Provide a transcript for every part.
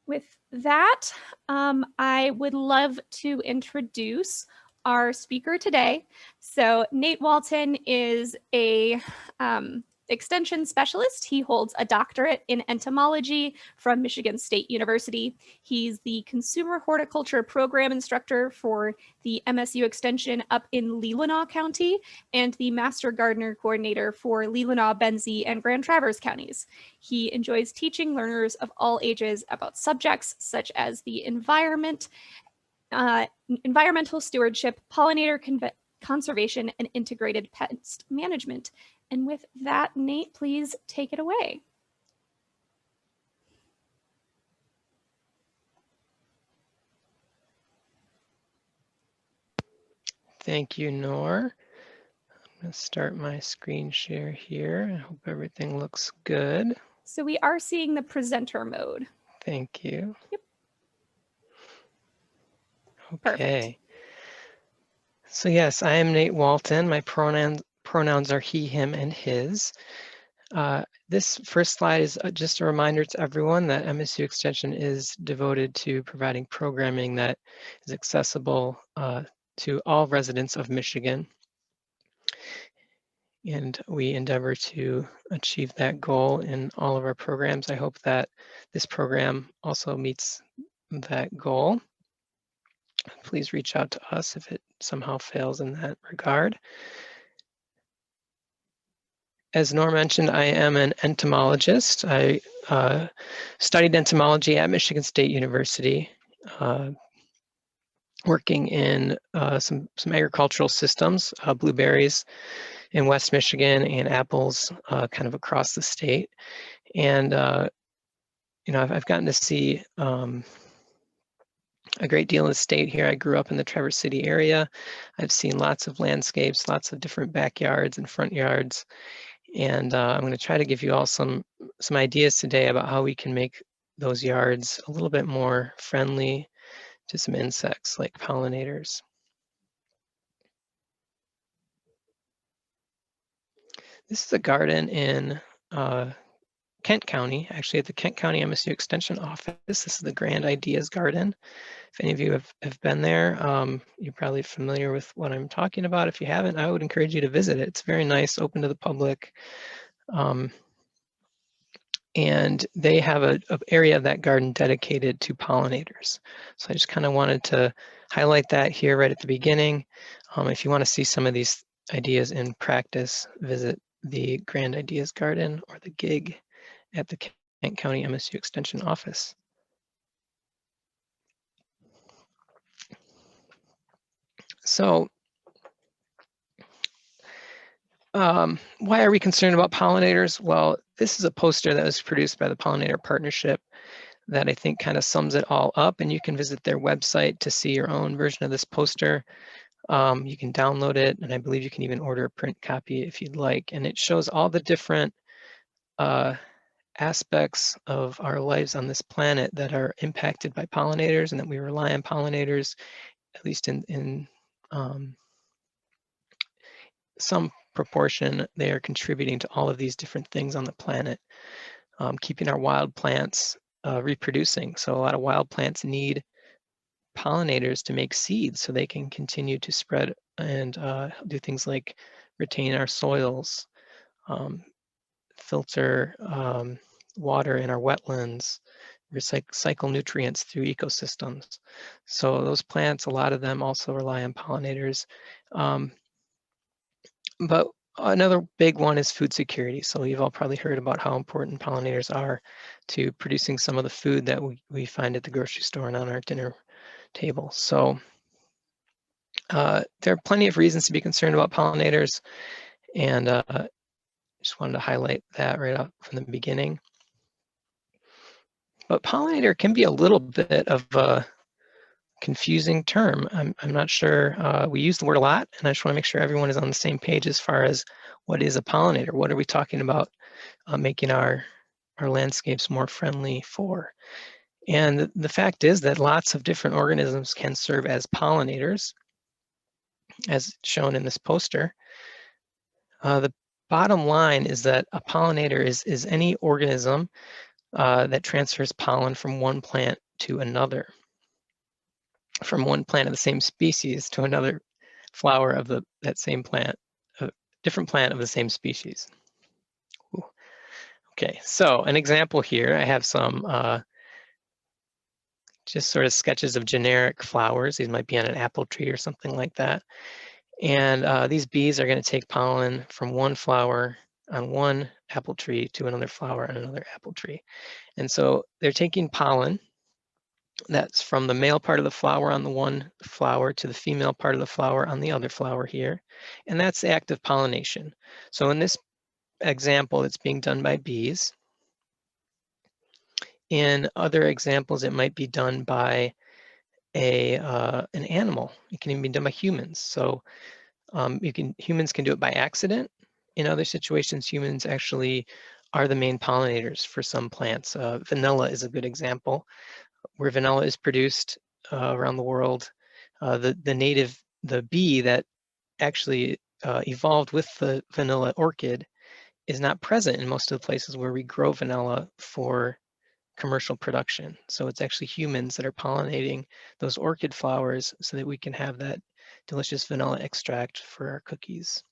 With that, I would love to introduce our speaker today. So Nate Walton is a extension specialist. He holds a doctorate in entomology from Michigan State University. He's the consumer horticulture program instructor for the MSU extension up in Leelanau County and the master gardener coordinator for Leelanau, Benzie, and Grand Traverse counties. He enjoys teaching learners of all ages about subjects such as the environment, environmental stewardship, pollinator conservation, and integrated pest management. And with that, Nate, please take it away. Thank you, Nor. I'm going to start my screen share here. I hope everything looks good. So we are seeing the presenter mode. Thank you. Yep. Okay. Perfect. So yes, I am Nate Walton. My pronouns are he, him, and his. This first slide is just a reminder to everyone that MSU Extension is devoted to providing programming that is accessible to all residents of Michigan. And we endeavor to achieve that goal in all of our programs. I hope that this program also meets that goal. Please reach out to us if it somehow fails in that regard. As Nor mentioned, I am an entomologist. I studied entomology at Michigan State University, working in some agricultural systems, blueberries in West Michigan and apples kind of across the state. And, you know, I've gotten to see a great deal of the state here. I grew up in the Traverse City area. I've seen lots of landscapes, lots of different backyards and front yards. And I'm going to try to give you all some ideas today about how we can make those yards a little bit more friendly to some insects like pollinators. This is a garden in Kent County, actually at the Kent County MSU Extension Office. This is the Grand Ideas Garden. If any of you have been there, you're probably familiar with what I'm talking about. If you haven't, I would encourage you to visit it. It's very nice, open to the public. And they have an area of that garden dedicated to pollinators. So I just kind of wanted to highlight that here right at the beginning. If you want to see some of these ideas in practice, visit the Grand Ideas Garden or the GIG at the Kent County MSU Extension Office. So why are we concerned about pollinators? Well, this is a poster that was produced by the Pollinator Partnership that I think kind of sums it all up, and you can visit their website to see your own version of this poster. You can download it, and I believe you can even order a print copy if you'd like. And it shows all the different aspects of our lives on this planet that are impacted by pollinators and that we rely on pollinators, at least in some proportion. They are contributing to all of these different things on the planet, keeping our wild plants reproducing. So a lot of wild plants need pollinators to make seeds so they can continue to spread and do things like retain our soils, filter water in our wetlands, recycle nutrients through ecosystems. So those plants, a lot of them also rely on pollinators. But another big one is food security. So you've all probably heard about how important pollinators are to producing some of the food that we find at the grocery store and on our dinner table. So there are plenty of reasons to be concerned about pollinators, and just wanted to highlight that right up from the beginning. But pollinator can be a little bit of a confusing term. I'm not sure. We use the word a lot, and I just want to make sure everyone is on the same page as far as what is a pollinator. What are we talking about making our landscapes more friendly for? And the fact is that lots of different organisms can serve as pollinators, as shown in this poster. The bottom line is that a pollinator is any organism that transfers pollen from one plant to another, from one plant of the same species to another flower of that same plant, a different plant of the same species. Ooh. Okay, so an example here, I have some just sort of sketches of generic flowers. These might be on an apple tree or something like that. And these bees are going to take pollen from one flower on one apple tree to another flower on another apple tree. And so they're taking pollen that's from the male part of the flower on the one flower to the female part of the flower on the other flower here. And that's the act of pollination. So in this example, it's being done by bees. In other examples, it might be done by an animal. It can even be done by humans. So humans can do it by accident. In other situations, humans actually are the main pollinators for some plants. Vanilla is a good example, where vanilla is produced around the world. The bee that actually evolved with the vanilla orchid is not present in most of the places where we grow vanilla for commercial production. So it's actually humans that are pollinating those orchid flowers so that we can have that delicious vanilla extract for our cookies.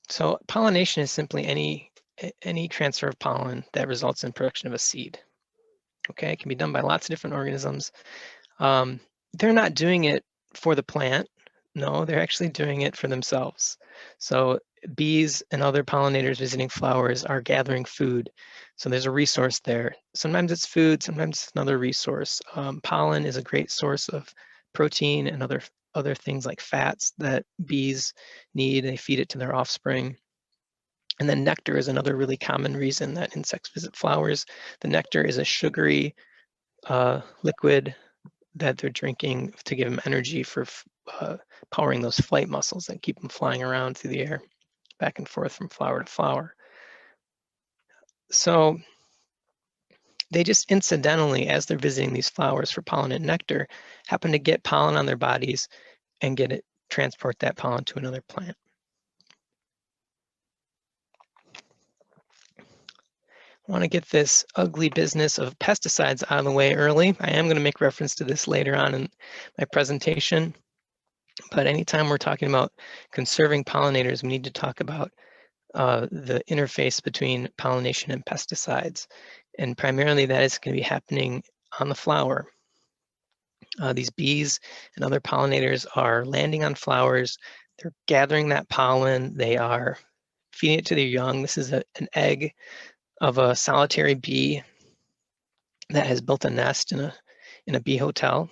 So pollination is simply any transfer of pollen that results in production of a seed. Okay, it can be done by lots of different organisms. They're not doing it for the plant. No, they're actually doing it for themselves. So bees and other pollinators visiting flowers are gathering food. So there's a resource there. Sometimes it's food, sometimes it's another resource. Pollen is a great source of protein and other things like fats that bees need. They feed it to their offspring. And then nectar is another really common reason that insects visit flowers. The nectar is a sugary liquid that they're drinking to give them energy for powering those flight muscles that keep them flying around through the air, back and forth from flower to flower. So they just incidentally, as they're visiting these flowers for pollen and nectar, happen to get pollen on their bodies and transport that pollen to another plant. I want to get this ugly business of pesticides out of the way early. I am going to make reference to this later on in my presentation. But anytime we're talking about conserving pollinators, we need to talk about the interface between pollination and pesticides. And primarily that is going to be happening on the flower. These bees and other pollinators are landing on flowers. They're gathering that pollen. They are feeding it to their young. This is an egg of a solitary bee that has built a nest in a bee hotel.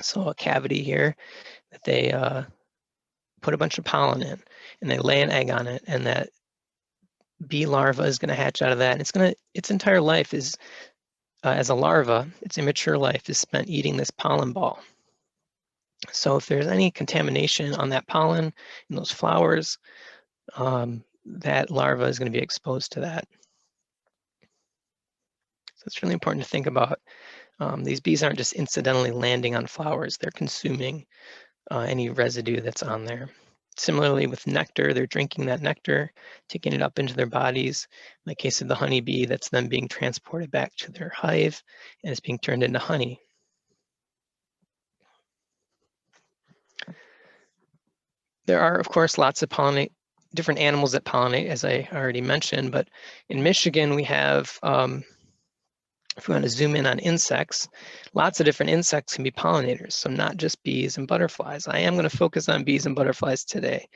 So a cavity here that they put a bunch of pollen in, and they lay an egg on it, and that bee larva is going to hatch out of that. And its entire life is, as a larva, its immature life is spent eating this pollen ball. So if there's any contamination on that pollen in those flowers, that larva is going to be exposed to that. So it's really important to think about. These bees aren't just incidentally landing on flowers, they're consuming any residue that's on there. Similarly with nectar, they're drinking that nectar, taking it up into their bodies. In the case of the honeybee, that's then being transported back to their hive and it's being turned into honey. There are, of course, lots of different animals that pollinate, as I already mentioned, but in Michigan, we have, if we want to zoom in on insects, lots of different insects can be pollinators, so not just bees and butterflies. I am going to focus on bees and butterflies today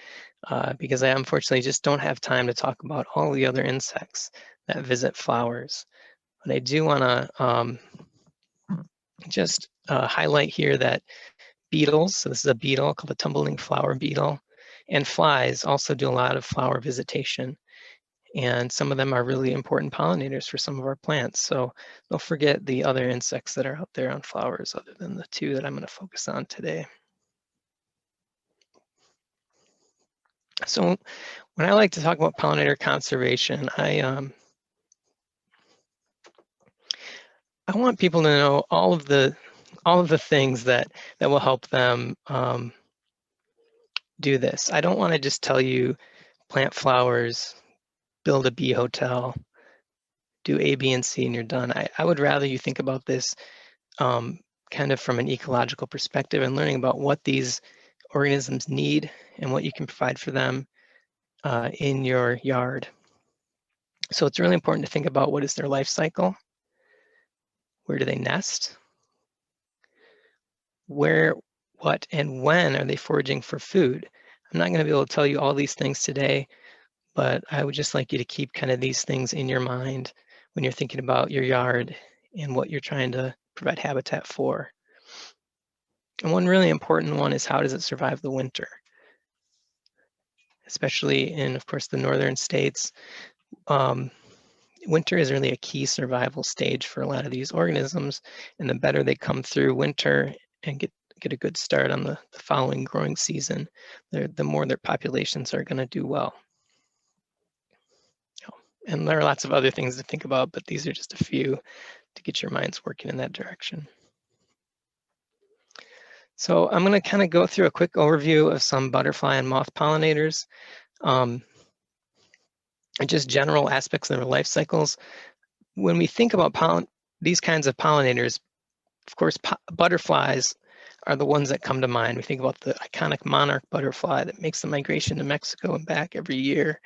because I unfortunately just don't have time to talk about all the other insects that visit flowers. But I do want to just highlight here that beetles, so this is a beetle called the tumbling flower beetle, and flies also do a lot of flower visitation. And some of them are really important pollinators for some of our plants. So don't forget the other insects that are out there on flowers other than the two that I'm going to focus on today. So when I like to talk about pollinator conservation, I want people to know all of the things that will help them do this. I don't want to just tell you plant flowers, build a bee hotel, do A, B, and C, and you're done. I would rather you think about this kind of from an ecological perspective and learning about what these organisms need and what you can provide for them in your yard. So it's really important to think about what is their life cycle, where do they nest, where, what, and when are they foraging for food. I'm not going to be able to tell you all these things today, but I would just like you to keep kind of these things in your mind when you're thinking about your yard and what you're trying to provide habitat for. And one really important one is, how does it survive the winter? Especially in, of course, the northern states, winter is really a key survival stage for a lot of these organisms. And the better they come through winter and get a good start on the following growing season, the more their populations are going to do well. And there are lots of other things to think about, but these are just a few to get your minds working in that direction. So I'm going to kind of go through a quick overview of some butterfly and moth pollinators, and just general aspects of their life cycles. When we think about these kinds of pollinators, of course, butterflies are the ones that come to mind. We think about the iconic monarch butterfly that makes the migration to Mexico and back every year.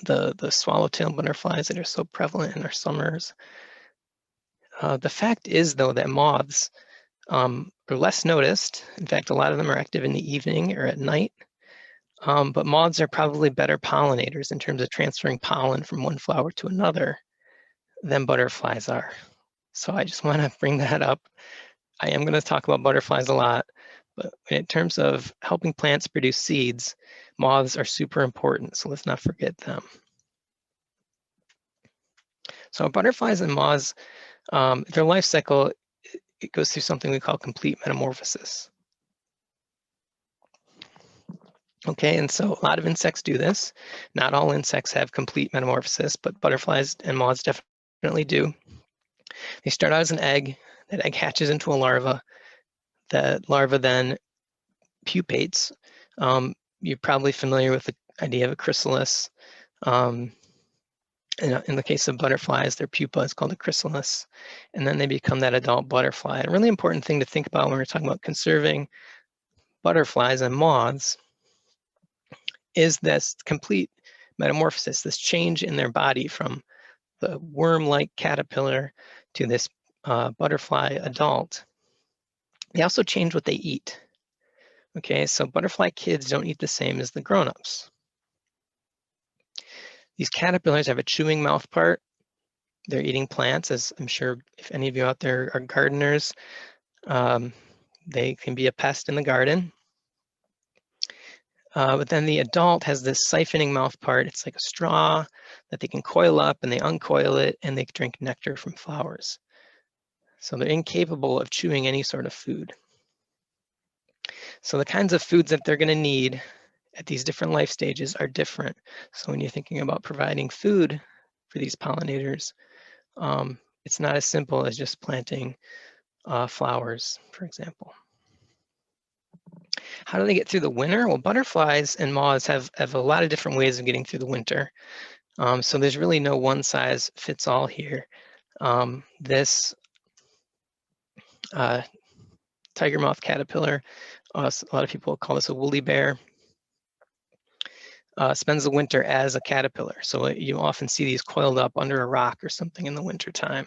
The swallowtail butterflies that are so prevalent in our summers. The fact is, though, that moths are less noticed. In fact, a lot of them are active in the evening or at night. But moths are probably better pollinators in terms of transferring pollen from one flower to another than butterflies are. So I just want to bring that up. I am going to talk about butterflies a lot, but in terms of helping plants produce seeds, moths are super important, so let's not forget them. So butterflies and moths, their life cycle, it goes through something we call complete metamorphosis. Okay, and so a lot of insects do this. Not all insects have complete metamorphosis, but butterflies and moths definitely do. They start out as an egg. That egg hatches into a larva. That larva then pupates. You're probably familiar with the idea of a chrysalis. In the case of butterflies, their pupa is called a chrysalis, and then they become that adult butterfly. A really important thing to think about when we're talking about conserving butterflies and moths is this complete metamorphosis, this change in their body from the worm-like caterpillar to this butterfly adult. They also change what they eat. Okay, so butterfly kids don't eat the same as the grown-ups. These caterpillars have a chewing mouth part. They're eating plants, as I'm sure if any of you out there are gardeners, they can be a pest in the garden. But then the adult has this siphoning mouth part. It's like a straw that they can coil up, and they uncoil it and they drink nectar from flowers. So they're incapable of chewing any sort of food. So the kinds of foods that they're going to need at these different life stages are different. So when you're thinking about providing food for these pollinators, it's not as simple as just planting flowers, for example. How do they get through the winter? Well, butterflies and moths have a lot of different ways of getting through the winter. So there's really no one size fits all here. This tiger moth caterpillar, a lot of people call this a woolly bear, spends the winter as a caterpillar. So you often see these coiled up under a rock or something in the winter time.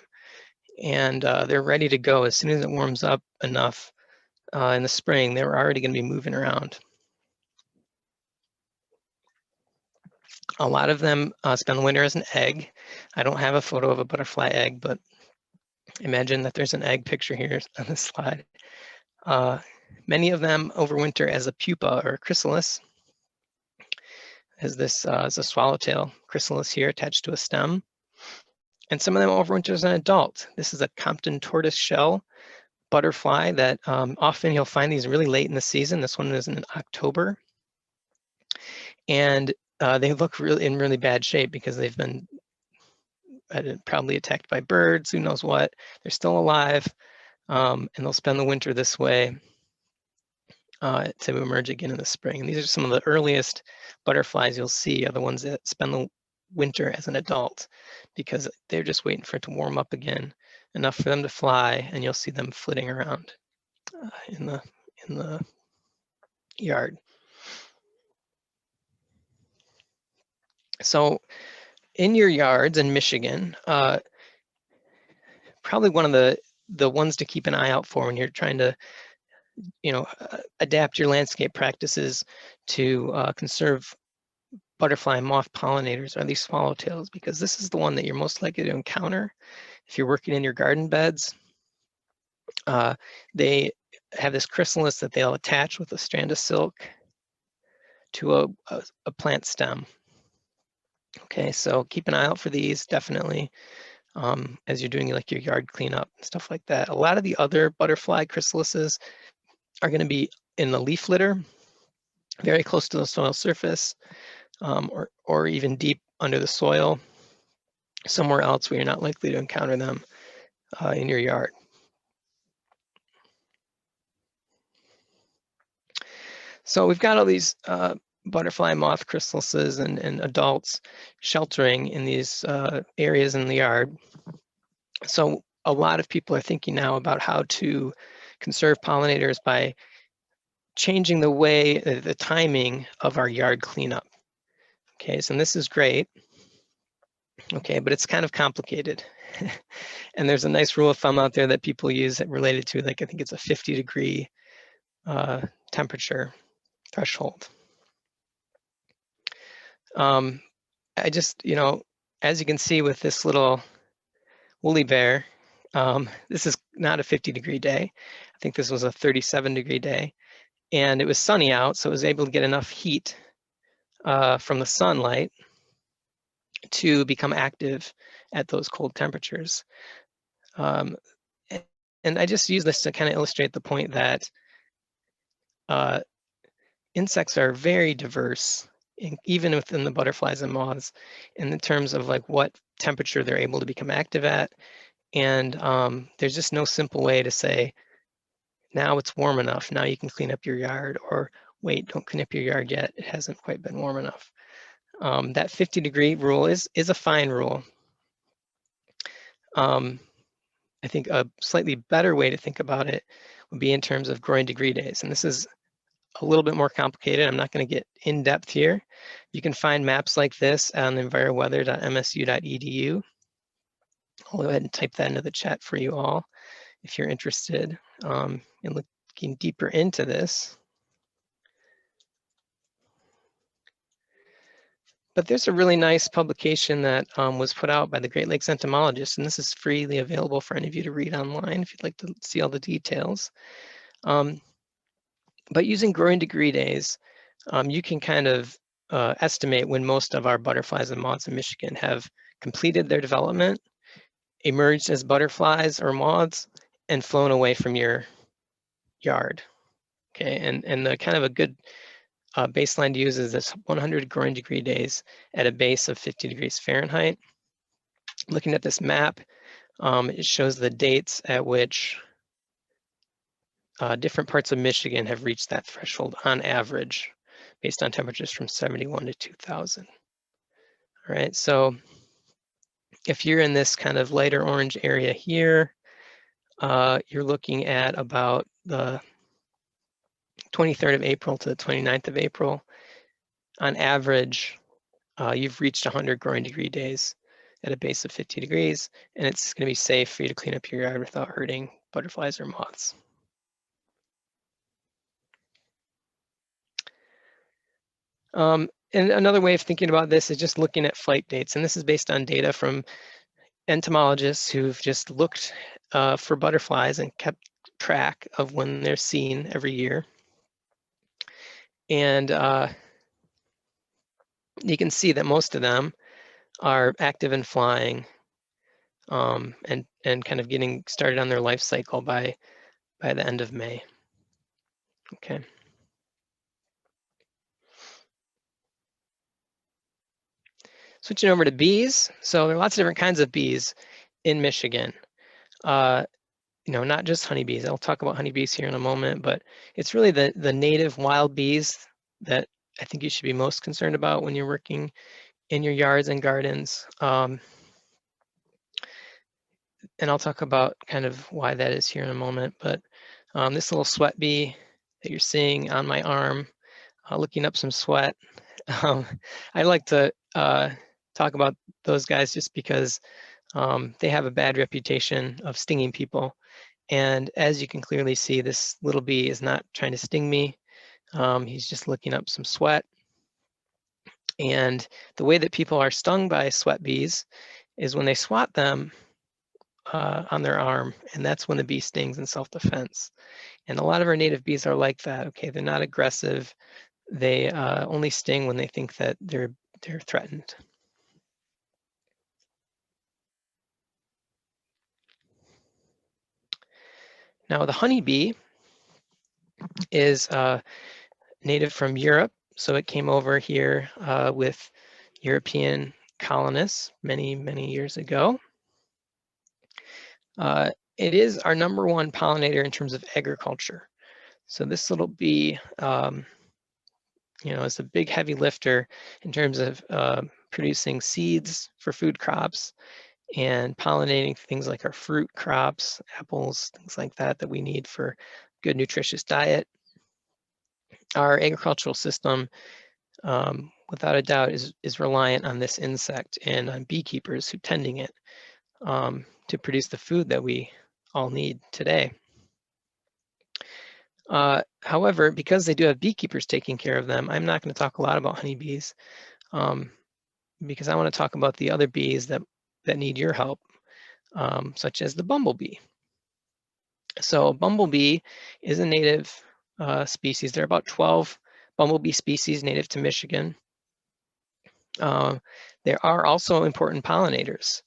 And they're ready to go as soon as it warms up enough in the spring. They're already going to be moving around. A lot of them spend the winter as an egg. I don't have a photo of a butterfly egg, but imagine that there's an egg picture here on this slide. Many of them overwinter as a pupa or a chrysalis, as this is a swallowtail chrysalis here attached to a stem. And some of them overwinter as an adult. This is a Compton tortoise shell butterfly that often you'll find these really late in the season. This one is in October. And they look in really bad shape because they've been probably attacked by birds, who knows what. They're still alive, and they'll spend the winter this way. to emerge again in the spring. And these are some of the earliest butterflies you'll see are the ones that spend the winter as an adult, because they're just waiting for it to warm up again enough for them to fly, and you'll see them flitting around in the yard. So in your yards in Michigan, probably one of the ones to keep an eye out for when you're trying to, adapt your landscape practices to conserve butterfly and moth pollinators are these swallowtails, because this is the one that you're most likely to encounter if you're working in your garden beds. They have this chrysalis that they'll attach with a strand of silk to a plant stem. Okay, so keep an eye out for these, definitely, as you're doing like your yard cleanup and stuff like that. A lot of the other butterfly chrysalises are going to be in the leaf litter, very close to the soil surface, or even deep under the soil, somewhere else where you're not likely to encounter them in your yard. So we've got all these butterfly moth chrysalises and adults sheltering in these areas in the yard. So a lot of people are thinking now about how to conserve pollinators by changing the way, the timing of our yard cleanup. Okay, so this is great. Okay, but it's kind of complicated. And there's a nice rule of thumb out there that people use that related to, like, I think it's a 50-degree temperature threshold. I just, as you can see with this little woolly bear, this is not a 50-degree day. I think this was a 37-degree day. And it was sunny out, so it was able to get enough heat from the sunlight to become active at those cold temperatures. And I just use this to kind of illustrate the point that insects are very diverse, even within the butterflies and moths, in terms of like what temperature they're able to become active at. And there's just no simple way to say, now it's warm enough, now you can clean up your yard, or wait, don't clean up your yard yet, it hasn't quite been warm enough. That 50-degree rule is a fine rule. I think a slightly better way to think about it would be in terms of growing degree days. And this is a little bit more complicated. I'm not going to get in depth here. You can find maps like this on enviroweather.msu.edu. I'll go ahead and type that into the chat for you all if you're interested in looking deeper into this. But there's a really nice publication that was put out by the Great Lakes Entomologist, and this is freely available for any of you to read online if you'd like to see all the details. But using growing degree days, you can kind of estimate when most of our butterflies and moths in Michigan have completed their development, emerged as butterflies or moths, and flown away from your yard. Okay, and the kind of a good baseline to use is this 100 growing degree days at a base of 50 degrees Fahrenheit. Looking at this map, it shows the dates at which different parts of Michigan have reached that threshold on average, based on temperatures from 71 to 2000. All right, so if you're in this kind of lighter orange area here, you're looking at about the 23rd of April to the 29th of April. On average, you've reached 100 growing degree days at a base of 50 degrees, and it's going to be safe for you to clean up your yard without hurting butterflies or moths. And another way of thinking about this is just looking at flight dates, and this is based on data from entomologists who've just looked for butterflies and kept track of when they're seen every year. And you can see that most of them are active and flying and kind of getting started on their life cycle by the end of May. Okay. Switching over to bees. So there are lots of different kinds of bees in Michigan. not just honeybees. I'll talk about honeybees here in a moment, but it's really the native wild bees that I think you should be most concerned about when you're working in your yards and gardens. And I'll talk about kind of why that is here in a moment. But this little sweat bee that you're seeing on my arm, looking up some sweat, I like to talk about those guys just because they have a bad reputation of stinging people. And as you can clearly see, this little bee is not trying to sting me. He's just looking up some sweat. And the way that people are stung by sweat bees is when they swat them on their arm, and that's when the bee stings in self-defense. And a lot of our native bees are like that. Okay, they're not aggressive. They only sting when they think that they're threatened. Now the honeybee is native from Europe, so it came over here with European colonists many, many years ago. It is our #1 pollinator in terms of agriculture. So this little bee, is a big heavy lifter in terms of producing seeds for food crops and pollinating things like our fruit crops, apples, things like that we need for good nutritious diet. Our agricultural system, without a doubt, is reliant on this insect and on beekeepers who tending it to produce the food that we all need today. However, because they do have beekeepers taking care of them, I'm not going to talk a lot about honeybees because I want to talk about the other bees that need your help, such as the bumblebee. So bumblebee is a native species. There are about 12 bumblebee species native to Michigan. There are also important pollinators.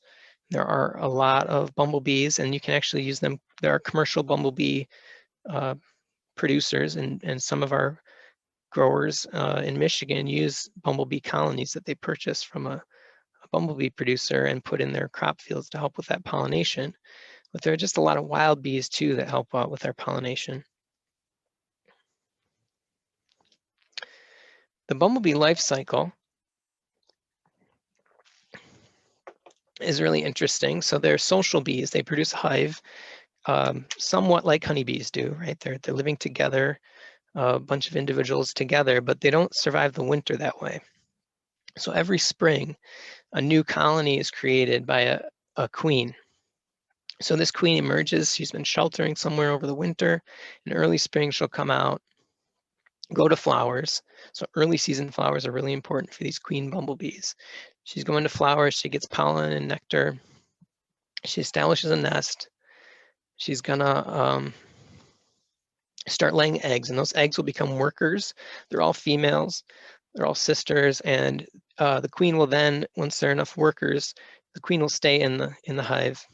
There are a lot of bumblebees, and you can actually use them. There are commercial bumblebee producers, and some of our growers in Michigan use bumblebee colonies that they purchase from a bumblebee producer and put in their crop fields to help with that pollination. But there are just a lot of wild bees too that help out with our pollination. The bumblebee life cycle is really interesting. So they're social bees. They produce a hive, somewhat like honeybees do, right? They're living together, a bunch of individuals together, but they don't survive the winter that way. So every spring, a new colony is created by a queen. So this queen emerges. She's been sheltering somewhere over the winter. In early spring, she'll come out, go to flowers. So early season flowers are really important for these queen bumblebees. She's going to flowers. She gets pollen and nectar. She establishes a nest. She's gonna start laying eggs, and those eggs will become workers. They're all females. They're all sisters, and the queen will then, once there are enough workers, the queen will stay in the hive.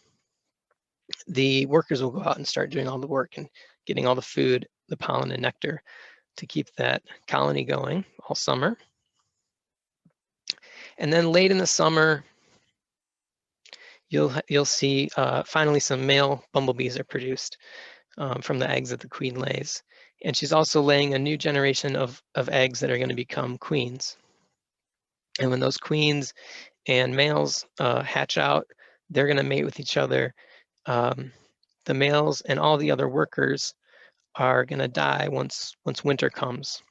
The workers will go out and start doing all the work and getting all the food, the pollen and nectar to keep that colony going all summer. And then late in the summer, you'll see finally some male bumblebees are produced from the eggs that the queen lays. And she's also laying a new generation of eggs that are going to become queens. And when those queens and males hatch out, they're going to mate with each other. The males and all the other workers are going to die once winter comes.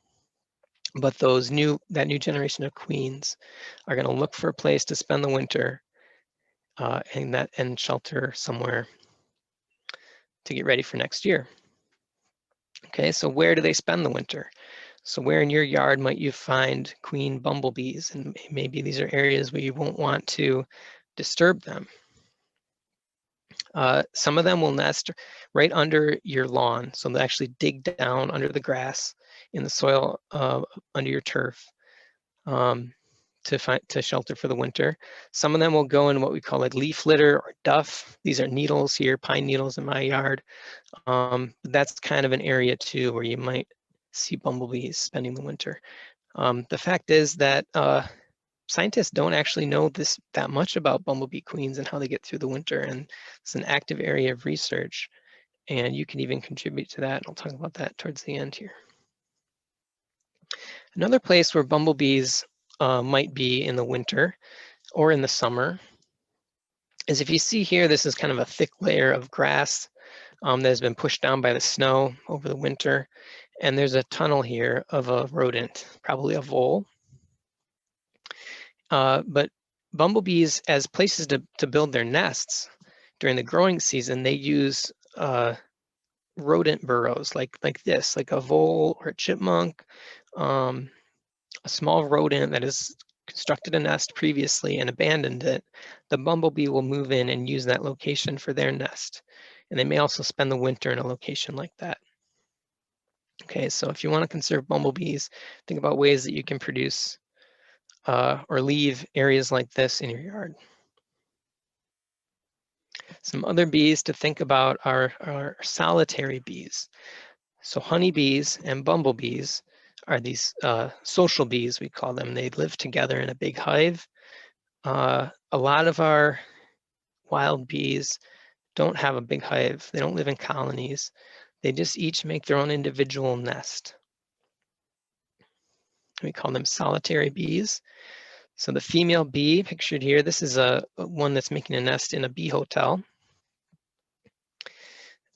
But that new generation of queens are going to look for a place to spend the winter and shelter somewhere to get ready for next year. Okay, so where do they spend the winter? So where in your yard might you find queen bumblebees? And maybe these are areas where you won't want to disturb them. Some of them will nest right under your lawn. So they'll actually dig down under the grass in the soil under your turf to shelter for the winter. Some of them will go in what we call like leaf litter or duff. These are needles here, pine needles in my yard. That's kind of an area too where you might see bumblebees spending the winter. The fact is that scientists don't actually know that much about bumblebee queens and how they get through the winter, and it's an active area of research. And you can even contribute to that. I'll talk about that towards the end here. Another place where bumblebees might be in the winter or in the summer is if you see here, this is kind of a thick layer of grass that has been pushed down by the snow over the winter. And there's a tunnel here of a rodent, probably a vole. But bumblebees, as places to build their nests during the growing season, they use rodent burrows like this, like a vole or a chipmunk, a small rodent that has constructed a nest previously and abandoned it. The bumblebee will move in and use that location for their nest. And they may also spend the winter in a location like that. Okay, so if you want to conserve bumblebees, think about ways that you can produce or leave areas like this in your yard. Some other bees to think about are solitary bees. So honeybees and bumblebees are these social bees, we call them. They live together in a big hive. A lot of our wild bees don't have a big hive. They don't live in colonies. They just each make their own individual nest. We call them solitary bees. So the female bee pictured here, this is one that's making a nest in a bee hotel.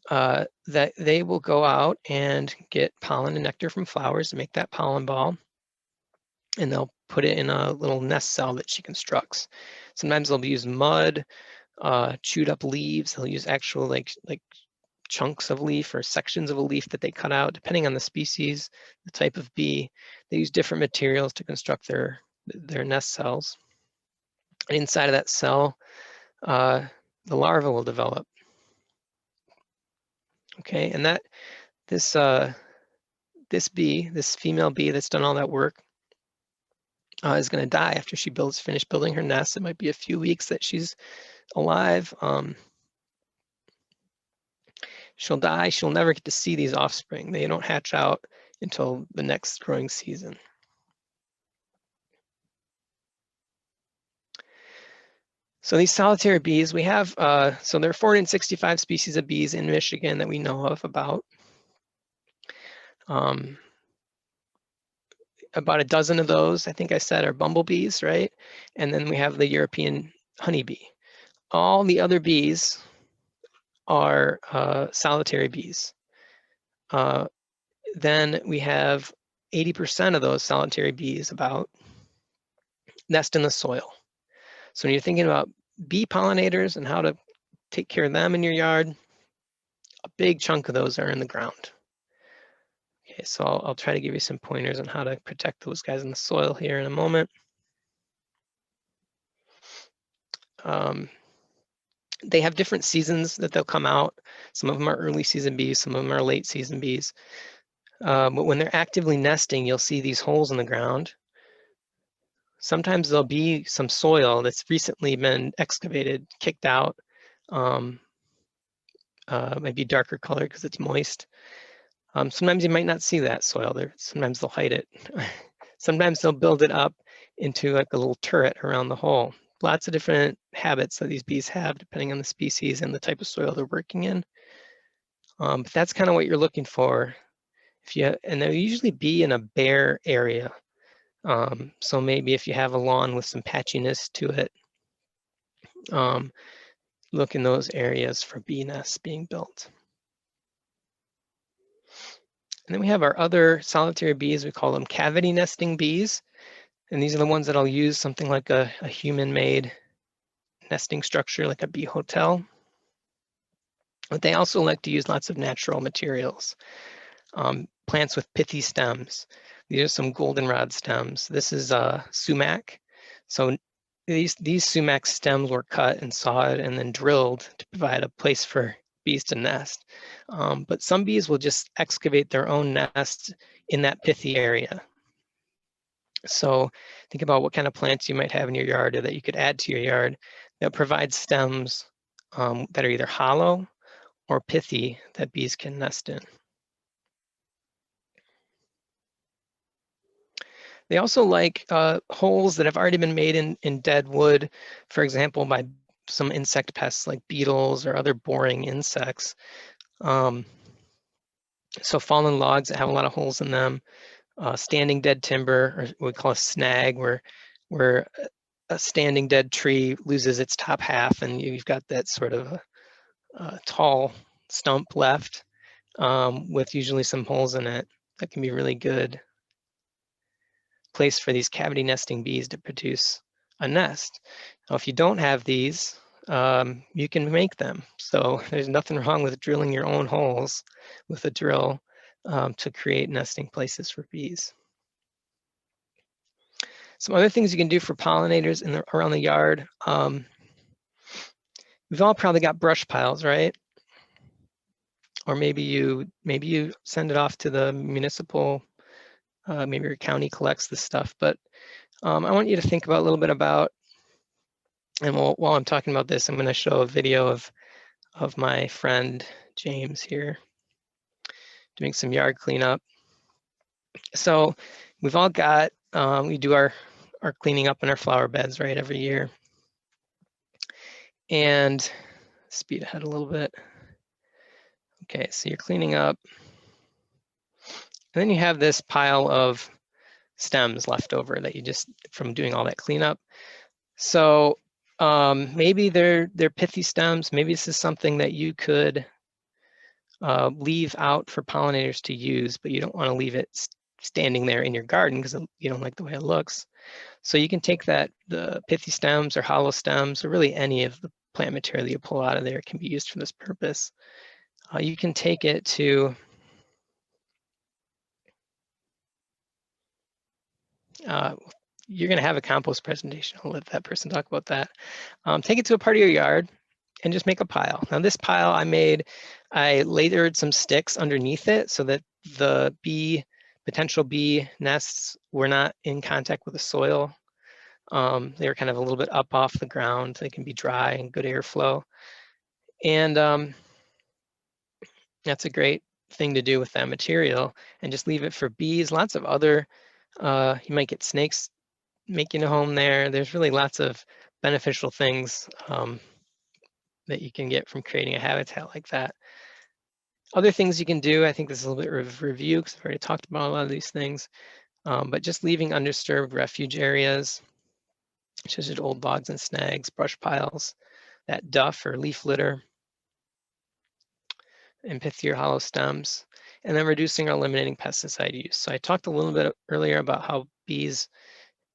That they will go out and get pollen and nectar from flowers to make that pollen ball. And they'll put it in a little nest cell that she constructs. Sometimes they'll use mud, chewed up leaves. They'll use actual like chunks of leaf or sections of a leaf that they cut out, depending on the species, the type of bee. They use different materials to construct their nest cells. And inside of that cell, the larva will develop. Okay, and this female bee that's done all that work is going to die after she finished building her nest. It might be a few weeks that she's alive. She'll die. She'll never get to see these offspring. They don't hatch out until the next growing season. So these solitary bees, we have, so there are 465 species of bees in Michigan that we know of about. About a dozen of those, I think I said, are bumblebees, right? And then we have the European honeybee. All the other bees are solitary bees. Then we have 80% of those solitary bees about nest in the soil. So when you're thinking about bee pollinators and how to take care of them in your yard, a big chunk of those are in the ground. Okay, so I'll try to give you some pointers on how to protect those guys in the soil here in a moment. They have different seasons that they'll come out. Some of them are early season bees, some of them are late season bees. But when they're actively nesting, you'll see these holes in the ground. Sometimes there'll be some soil that's recently been excavated, kicked out. Maybe darker color because it's moist. Sometimes you might not see that soil there. Sometimes they'll hide it. Sometimes they'll build it up into like a little turret around the hole. Lots of different habits that these bees have depending on the species and the type of soil they're working in. But that's kind of what you're looking for. And they'll usually be in a bare area. So maybe if you have a lawn with some patchiness to it, look in those areas for bee nests being built. And then we have our other solitary bees. We call them cavity nesting bees. And these are the ones that I'll use something like a human-made nesting structure, like a bee hotel. But they also like to use lots of natural materials. Plants with pithy stems. These are some goldenrod stems. This is sumac. So these sumac stems were cut and sawed and then drilled to provide a place for bees to nest. But some bees will just excavate their own nest in that pithy area. So think about what kind of plants you might have in your yard or that you could add to your yard that provide stems that are either hollow or pithy that bees can nest in. They also like holes that have already been made in dead wood, for example, by some insect pests like beetles or other boring insects. So fallen logs that have a lot of holes in them, standing dead timber, or what we call a snag, where a standing dead tree loses its top half and you've got that sort of a tall stump left with usually some holes in it. That can be really good place for these cavity nesting bees to produce a nest. Now, if you don't have these, you can make them. So there's nothing wrong with drilling your own holes with a drill to create nesting places for bees. Some other things you can do for pollinators around the yard. We've all probably got brush piles, right? Or maybe you send it off to the municipal, maybe your county collects this stuff. But I want you to think about a little bit about, and while I'm talking about this, I'm going to show a video of my friend James here doing some yard cleanup. So we've all got, we do our cleaning up in our flower beds, right, every year. And speed ahead a little bit. Okay, so you're cleaning up. And then you have this pile of stems left over that you just, from doing all that cleanup. So maybe they're pithy stems. Maybe this is something that you could leave out for pollinators to use, but you don't want to leave it standing there in your garden because you don't like the way it looks. So you can take the pithy stems or hollow stems, or really any of the plant material you pull out of there can be used for this purpose. You can take it to you're going to have a compost presentation. I'll let that person talk about that. Take it to a part of your yard and just make a pile. Now this pile I layered some sticks underneath it so that the potential bee nests were not in contact with the soil. They were kind of a little bit up off the ground. They can be dry and good airflow. And that's a great thing to do with that material, and just leave it for bees. Lots of other, you might get snakes making a home there. There's really lots of beneficial things that you can get from creating a habitat like that. Other things you can do, I think this is a little bit of review because I've already talked about a lot of these things, but just leaving undisturbed refuge areas, such as old logs and snags, brush piles, that duff or leaf litter, and pithier hollow stems, and then reducing or eliminating pesticide use. So I talked a little bit earlier about how bees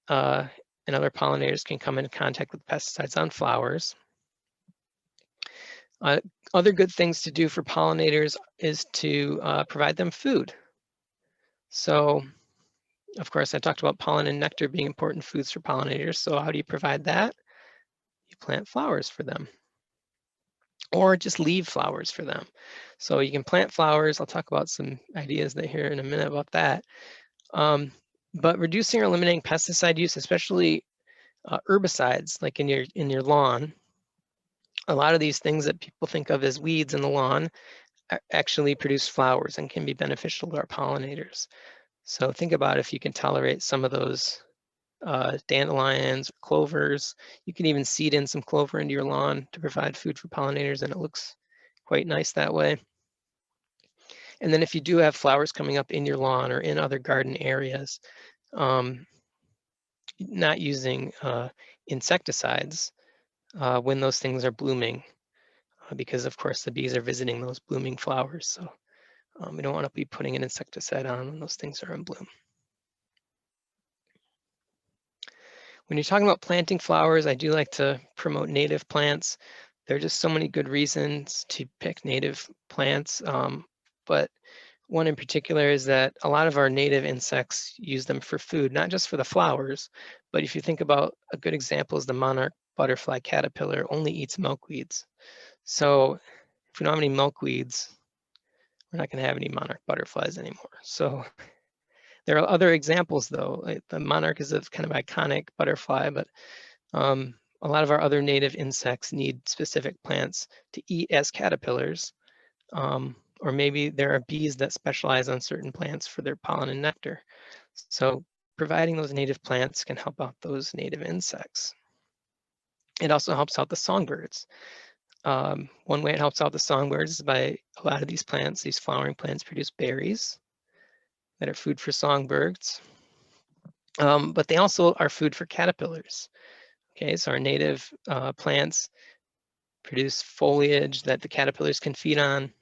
and other pollinators can come into contact with pesticides on flowers. Other good things to do for pollinators is to provide them food. So, of course, I talked about pollen and nectar being important foods for pollinators. So how do you provide that? You plant flowers for them, or just leave flowers for them. So you can plant flowers. I'll talk about some ideas here in a minute about that. But reducing or eliminating pesticide use, especially herbicides, like in your lawn. A lot of these things that people think of as weeds in the lawn actually produce flowers and can be beneficial to our pollinators. So think about if you can tolerate some of those dandelions, clovers. You can even seed in some clover into your lawn to provide food for pollinators, and it looks quite nice that way. And then if you do have flowers coming up in your lawn or in other garden areas, not using insecticides when those things are blooming, because of course the bees are visiting those blooming flowers. So we don't want to be putting an insecticide on when those things are in bloom. When you're talking about planting flowers, I do like to promote native plants. There are just so many good reasons to pick native plants, but one in particular is that a lot of our native insects use them for food, not just for the flowers, but if you think about a good example is the monarch butterfly caterpillar only eats milkweeds. So if we don't have any milkweeds, we're not going to have any monarch butterflies anymore. So there are other examples though. Like the monarch is a kind of iconic butterfly, but a lot of our other native insects need specific plants to eat as caterpillars. Or maybe there are bees that specialize on certain plants for their pollen and nectar. So providing those native plants can help out those native insects. It also helps out the songbirds. One way it helps out the songbirds is by a lot of these plants, these flowering plants produce berries that are food for songbirds. But they also are food for caterpillars. Okay, so our native plants produce foliage that the caterpillars can feed on,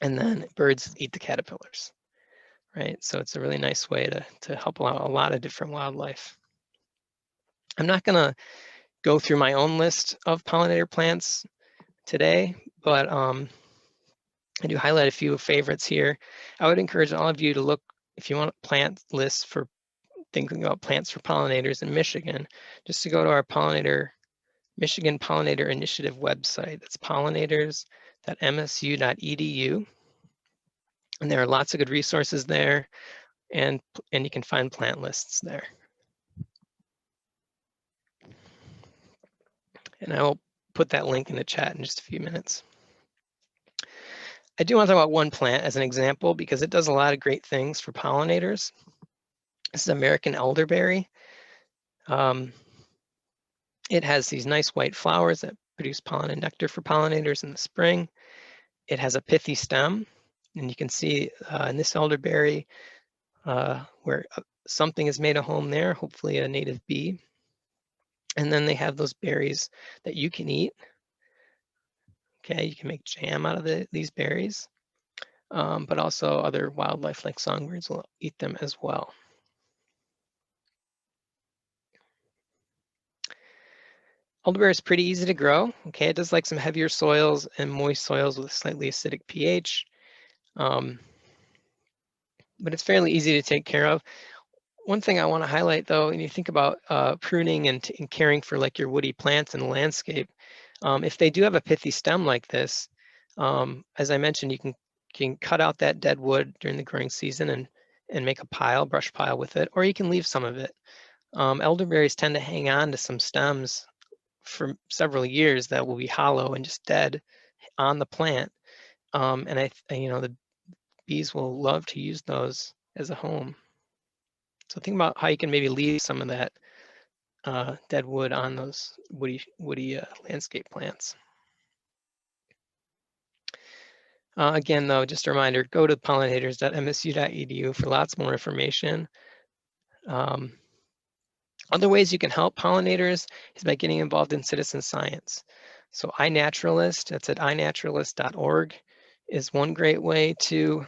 and then birds eat the caterpillars, right? So it's a really nice way to help out a lot of different wildlife. I'm not gonna go through my own list of pollinator plants today, but I do highlight a few favorites here. I would encourage all of you to look, if you want plant lists for thinking about plants for pollinators in Michigan, just to go to our Michigan Pollinator Initiative website. That's pollinators.msu.edu. And there are lots of good resources there, and you can find plant lists there. And I will put that link in the chat in just a few minutes. I do want to talk about one plant as an example because it does a lot of great things for pollinators. This is American Elderberry. It has these nice white flowers that produce pollen and nectar for pollinators in the spring. It has a pithy stem, and you can see in this elderberry where something has made a home there, hopefully a native bee. And then they have those berries that you can eat. Okay, you can make jam out of these berries, but also other wildlife like songbirds will eat them as well. Elderberry is pretty easy to grow. Okay, it does like some heavier soils and moist soils with a slightly acidic pH, but it's fairly easy to take care of. One thing I want to highlight though, when you think about pruning and caring for like your woody plants in the landscape, if they do have a pithy stem like this, as I mentioned, you can cut out that dead wood during the growing season and make a brush pile with it, or you can leave some of it. Elderberries tend to hang on to some stems for several years that will be hollow and just dead on the plant. And the bees will love to use those as a home. So think about how you can maybe leave some of that dead wood on those woody landscape plants. Again, though, just a reminder, go to pollinators.msu.edu for lots more information. Other ways you can help pollinators is by getting involved in citizen science. So iNaturalist, that's at iNaturalist.org, is one great way to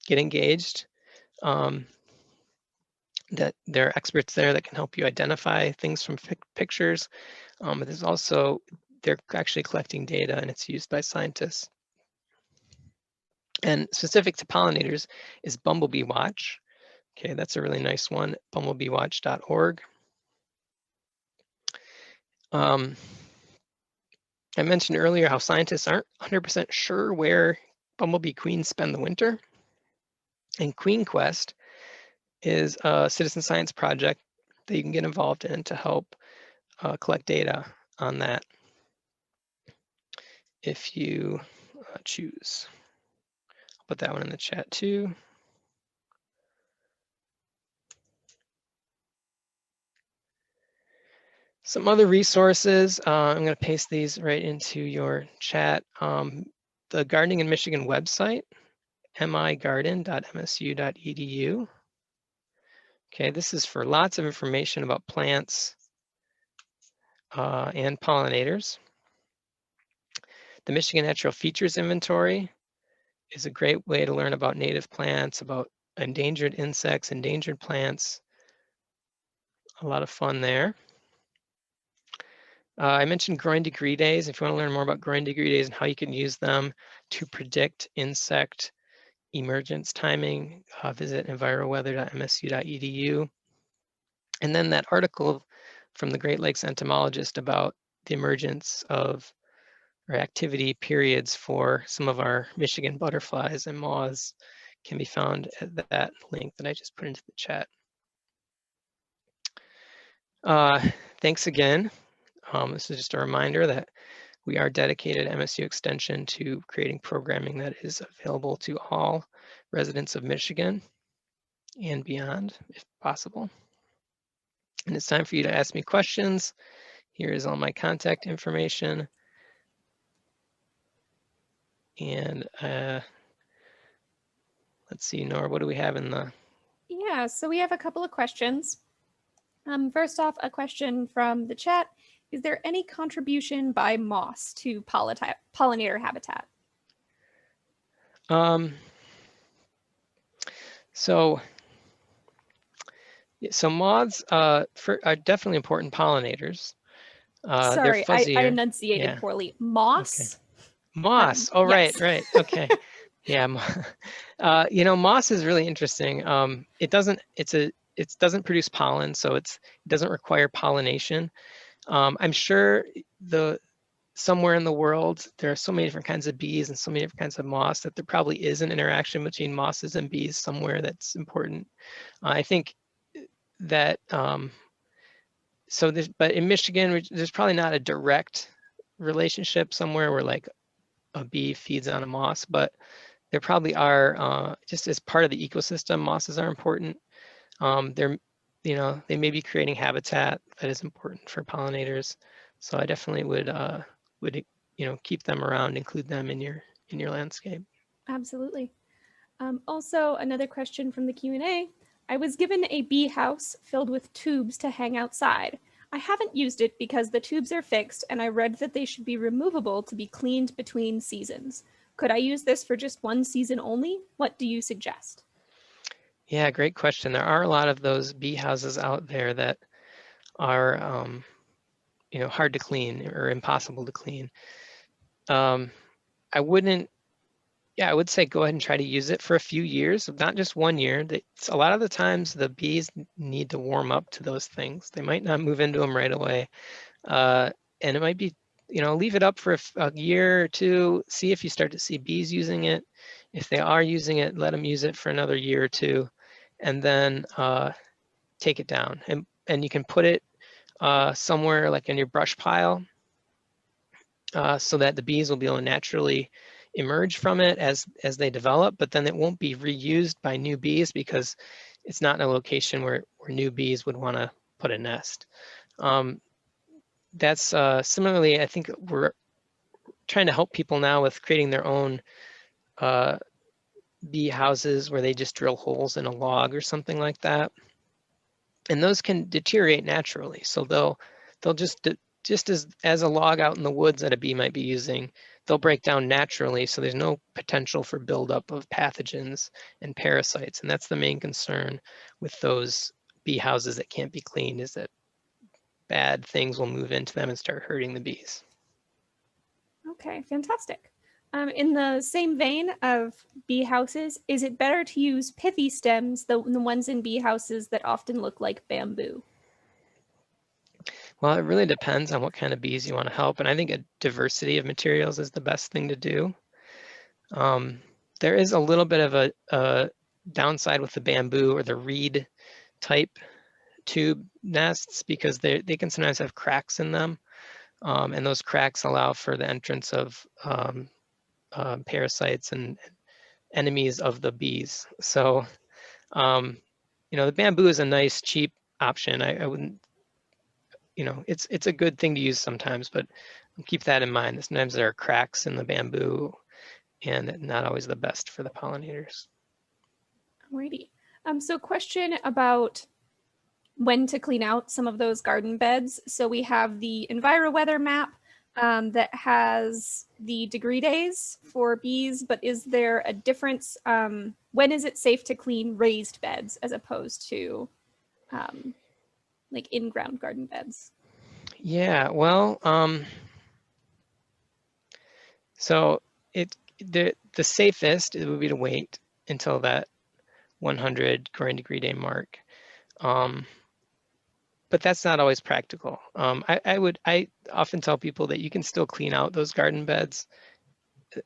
get engaged. That there are experts there that can help you identify things from pictures. But there's also, they're actually collecting data and it's used by scientists. And specific to pollinators is Bumble Bee Watch. Okay, that's a really nice one, bumblebeewatch.org. I mentioned earlier how scientists aren't 100% sure where bumblebee queens spend the winter. And Queen Quest is a citizen science project that you can get involved in to help collect data on that if you choose. I'll put that one in the chat too. Some other resources, I'm going to paste these right into your chat. The Gardening in Michigan website, migarden.msu.edu. Okay, this is for lots of information about plants and pollinators. The Michigan Natural Features Inventory is a great way to learn about native plants, about endangered insects, endangered plants. A lot of fun there. I mentioned growing degree days. If you want to learn more about growing degree days and how you can use them to predict insect emergence timing, visit enviroweather.msu.edu. And then that article from the Great Lakes Entomologist about the emergence of or activity periods for some of our Michigan butterflies and moths can be found at that link that I just put into the chat. Thanks again. This is just a reminder that we are dedicated at MSU Extension to creating programming that is available to all residents of Michigan and beyond, if possible. And it's time for you to ask me questions. Here is all my contact information. And let's see, Nora, what do we have in the... Yeah, so we have a couple of questions. First off, a question from the chat. Is there any contribution by moss to pollinator habitat? So moths are definitely important pollinators. They're Sorry, I fuzzier. enunciated Yeah. poorly. Okay. Moss. Moss. Oh, Yes. right. Okay. Yeah. Moss is really interesting. It doesn't produce pollen, so it doesn't require pollination. I'm sure somewhere in the world there are so many different kinds of bees and so many different kinds of moss that there probably is an interaction between mosses and bees somewhere that's important. I think that but in Michigan, there's probably not a direct relationship somewhere where like a bee feeds on a moss, but there probably are, just as part of the ecosystem, mosses are important. They may be creating habitat that is important for pollinators. So I definitely would keep them around, include them in your landscape. Absolutely. Also, another question from the Q&A. I was given a bee house filled with tubes to hang outside. I haven't used it because the tubes are fixed and I read that they should be removable to be cleaned between seasons. Could I use this for just one season only? What do you suggest? Yeah, great question. There are a lot of those bee houses out there that are hard to clean or impossible to clean. I would say go ahead and try to use it for a few years, not just 1 year. A lot of the times the bees need to warm up to those things. They might not move into them right away. And it might be, leave it up for a year or two, see if you start to see bees using it. If they are using it, let them use it for another year or two, and then take it down. And you can put it somewhere like in your brush pile, so that the bees will be able to naturally emerge from it as they develop, but then it won't be reused by new bees because it's not in a location where new bees would want to put a nest. That's similarly, I think we're trying to help people now with creating their own bee houses where they just drill holes in a log or something like that. And those can deteriorate naturally. So they'll just as a log out in the woods that a bee might be using, they'll break down naturally. So there's no potential for buildup of pathogens and parasites. And that's the main concern with those bee houses that can't be cleaned, is that bad things will move into them and start hurting the bees. Okay, fantastic. In the same vein of bee houses, is it better to use pithy stems than the ones in bee houses that often look like bamboo? Well, it really depends on what kind of bees you want to help. And I think a diversity of materials is the best thing to do. There is a little bit of a downside with the bamboo or the reed type tube nests because they can sometimes have cracks in them. And those cracks allow for the entrance of parasites and enemies of the bees. So, the bamboo is a nice, cheap option. I wouldn't, it's a good thing to use sometimes, but keep that in mind. Sometimes there are cracks in the bamboo and not always the best for the pollinators. Alrighty. So question about when to clean out some of those garden beds. So we have the EnviroWeather map that has the degree days for bees, but is there a difference? When is it safe to clean raised beds as opposed to like in-ground garden beds? Yeah, well, so the safest it would be to wait until that 100 growing degree day mark. But that's not always practical. I often tell people that you can still clean out those garden beds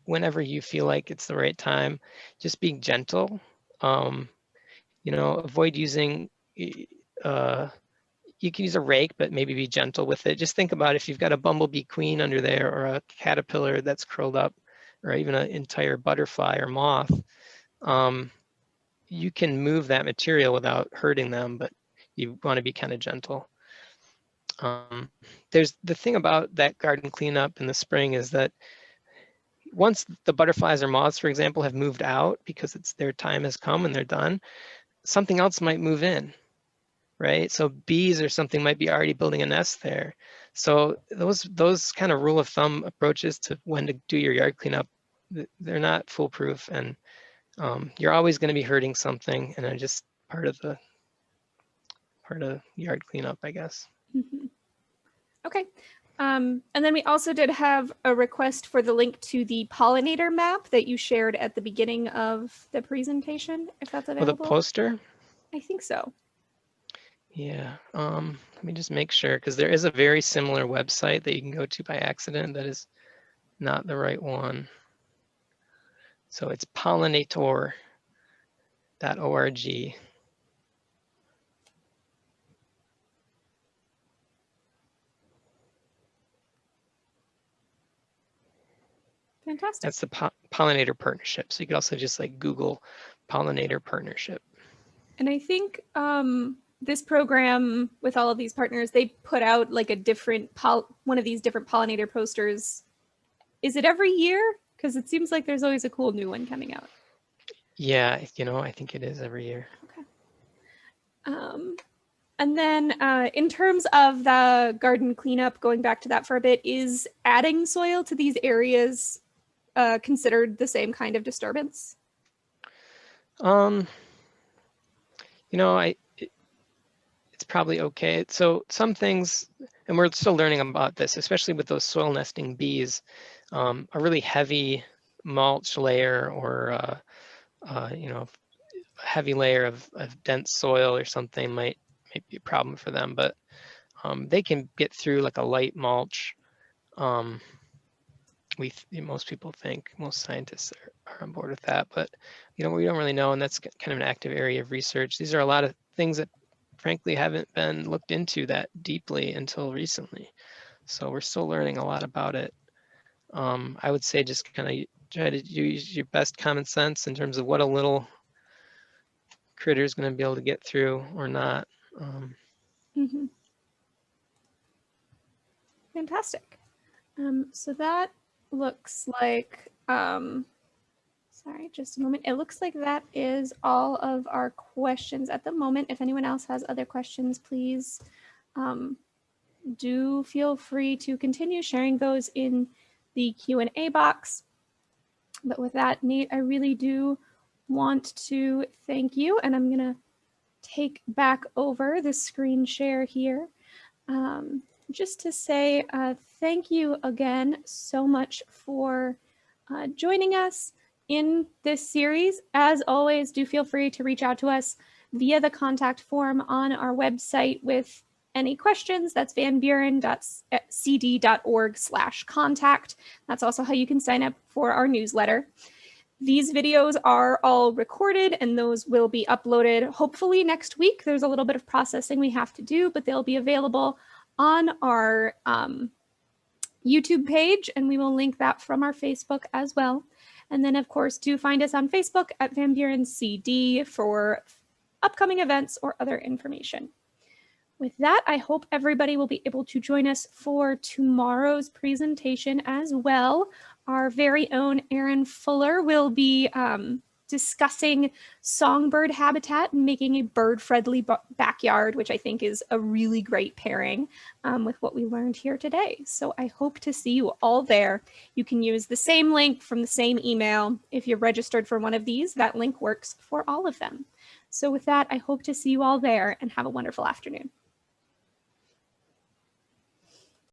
whenever you feel like it's the right time. Just being gentle. Avoid using. You can use a rake, but maybe be gentle with it. Just think about if you've got a bumblebee queen under there or a caterpillar that's curled up, or even an entire butterfly or moth. You can move that material without hurting them, but you want to be kind of gentle. There's the thing about that garden cleanup in the spring is that once the butterflies or moths, for example, have moved out because their time has come and they're done, something else might move in, right? So bees or something might be already building a nest there. So those kind of rule of thumb approaches to when to do your yard cleanup, they're not foolproof, and you're always going to be hurting something, and they're just part of yard cleanup, I guess. Mm-hmm. Okay. And then we also did have a request for the link to the pollinator map that you shared at the beginning of the presentation, if that's available. The poster? I think so. Yeah. Let me just make sure, because there is a very similar website that you can go to by accident that is not the right one. So it's pollinator.org. Fantastic. That's the Pollinator Partnership. So you could also just like Google Pollinator Partnership. And I think this program with all of these partners, they put out like a different one of these different pollinator posters. Is it every year? Because it seems like there's always a cool new one coming out. Yeah, I think it is every year. Okay. And then in terms of the garden cleanup, going back to that for a bit, is adding soil to these areas considered the same kind of disturbance? It's probably okay. So some things, and we're still learning about this, especially with those soil nesting bees, a really heavy mulch layer or a heavy layer of dense soil or something might be a problem for them, but they can get through like a light mulch. Most people think, most scientists are on board with that, but we don't really know, and that's kind of an active area of research. These are a lot of things that frankly haven't been looked into that deeply until recently. So we're still learning a lot about it. I would say just kind of try to use your best common sense in terms of what a little critter is going to be able to get through or not. Mm-hmm. Fantastic. So that looks like, sorry, just a moment. It looks like that is all of our questions at the moment. If anyone else has other questions, please do feel free to continue sharing those in the Q&A box. But with that, Nate, I really do want to thank you, and I'm going to take back over the screen share here. Just to say thank you again so much for joining us in this series. As always, do feel free to reach out to us via the contact form on our website with any questions. That's vanburen.cd.org/contact. That's also how you can sign up for our newsletter. These videos are all recorded and those will be uploaded hopefully next week. There's a little bit of processing we have to do, but they'll be available on our YouTube page, and we will link that from our Facebook as well. And then, of course, do find us on Facebook at Van Buren CD for upcoming events or other information. With that, I hope everybody will be able to join us for tomorrow's presentation as well. Our very own Erin Fuller will be discussing songbird habitat and making a bird-friendly backyard, which I think is a really great pairing with what we learned here today. So I hope to see you all there. You can use the same link from the same email. If you're registered for one of these, that link works for all of them. So with that, I hope to see you all there and have a wonderful afternoon.